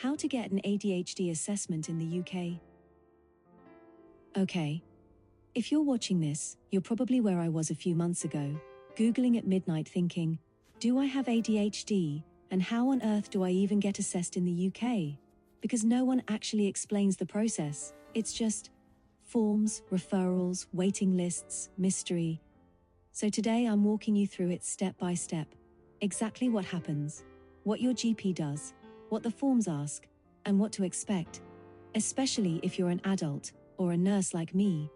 How to get an ADHD assessment in the UK. Okay. If you're watching this, you're probably where I was a few months ago, Googling at midnight thinking, do I have ADHD, and how on earth do I even get assessed in the UK? Because no one actually explains the process. It's just forms, referrals, waiting lists, mystery. So today I'm walking you through it step by step. Exactly what happens, what your GP does, what the forms ask, and what to expect, especially if you're an adult or a nurse like me.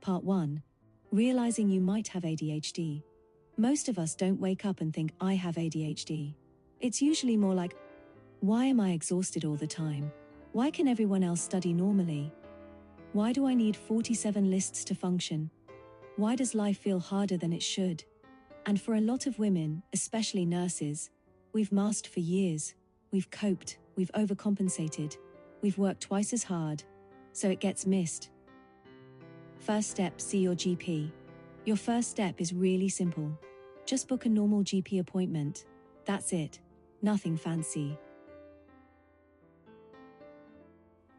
Part 1. Realizing you might have ADHD. Most of us don't wake up and think, I have ADHD. It's usually more like, why am I exhausted all the time? Why can everyone else study normally? Why do I need 47 lists to function? Why does life feel harder than it should? And for a lot of women, especially nurses, we've masked for years. We've coped, we've overcompensated, we've worked twice as hard, so it gets missed. First step, see your GP. Your first step is really simple. Just book a normal GP appointment. That's it. Nothing fancy.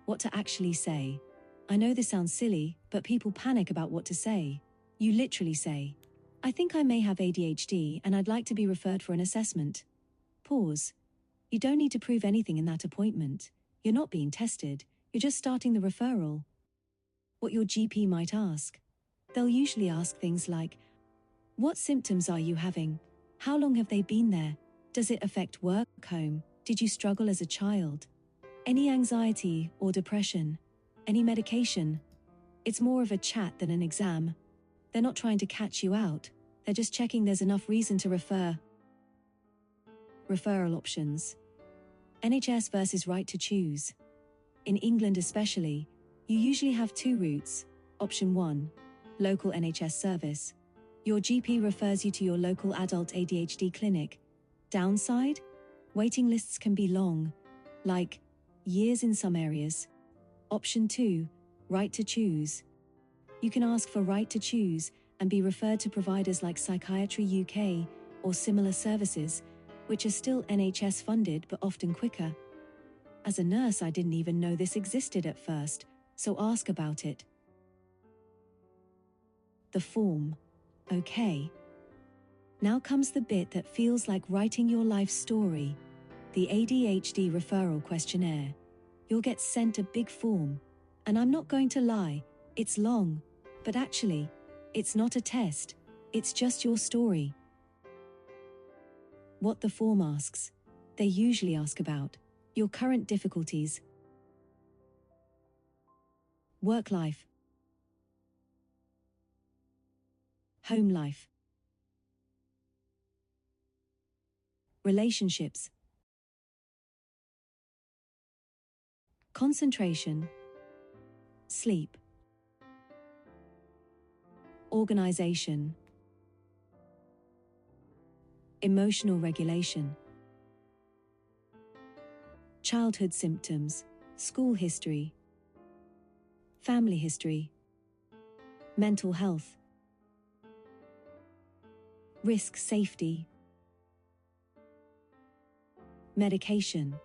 What to actually say. I know this sounds silly, but people panic about what to say. You literally say, I think I may have ADHD and I'd like to be referred for an assessment. Pause. You don't need to prove anything in that appointment. You're not being tested, you're just starting the referral. What your GP might ask. They'll usually ask things like, what symptoms are you having? How long have they been there? Does it affect work, home? Did you struggle as a child? Any anxiety or depression? Any medication? It's more of a chat than an exam. They're not trying to catch you out, they're just checking there's enough reason to refer. Referral options. NHS versus right to choose. In England especially, you usually have two routes. Option 1. Local NHS service. Your GP refers you to your local adult ADHD clinic. Downside? Waiting lists can be long, like years in some areas. Option 2. Right to choose. You can ask for right to choose and be referred to providers like Psychiatry UK or similar services, which are still NHS funded but often quicker. As a nurse, I didn't even know this existed at first, so ask about it. The form. Okay. Now comes the bit that feels like writing your life story. The ADHD referral questionnaire. You'll get sent a big form. And I'm not going to lie, it's long. But actually, it's not a test. It's just your story. What the form asks. They usually ask about your current difficulties, work life, home life, relationships, concentration, sleep, organization, emotional regulation, childhood symptoms, school history, family history, mental health, risk safety, medication.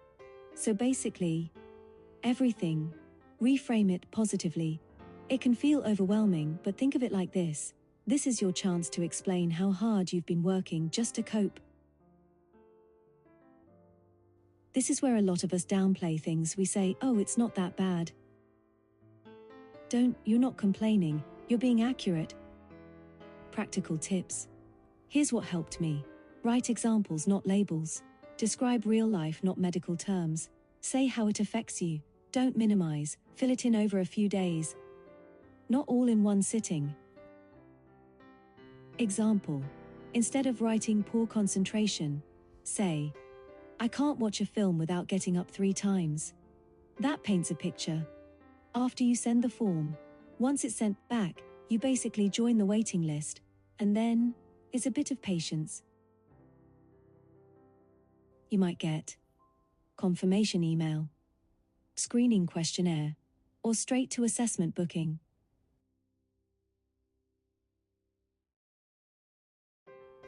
So basically, everything. Reframe it positively. It can feel overwhelming, but think of it like this. This is your chance to explain how hard you've been working just to cope. This is where a lot of us downplay things. We say, oh, it's not that bad. You're not complaining, you're being accurate. Practical tips. Here's what helped me. Write examples, not labels. Describe real life, not medical terms. Say how it affects you. Don't minimize. Fill it in over a few days. Not all in one sitting. Example. Instead of writing poor concentration, say, I can't watch a film without getting up 3 times. That paints a picture. After you send the form, once it's sent back, you basically join the waiting list, and then it's a bit of patience. You might get confirmation email, screening questionnaire, or straight to assessment booking.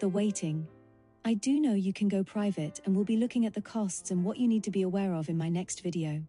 The waiting. I do know you can go private, and we'll be looking at the costs and what you need to be aware of in my next video.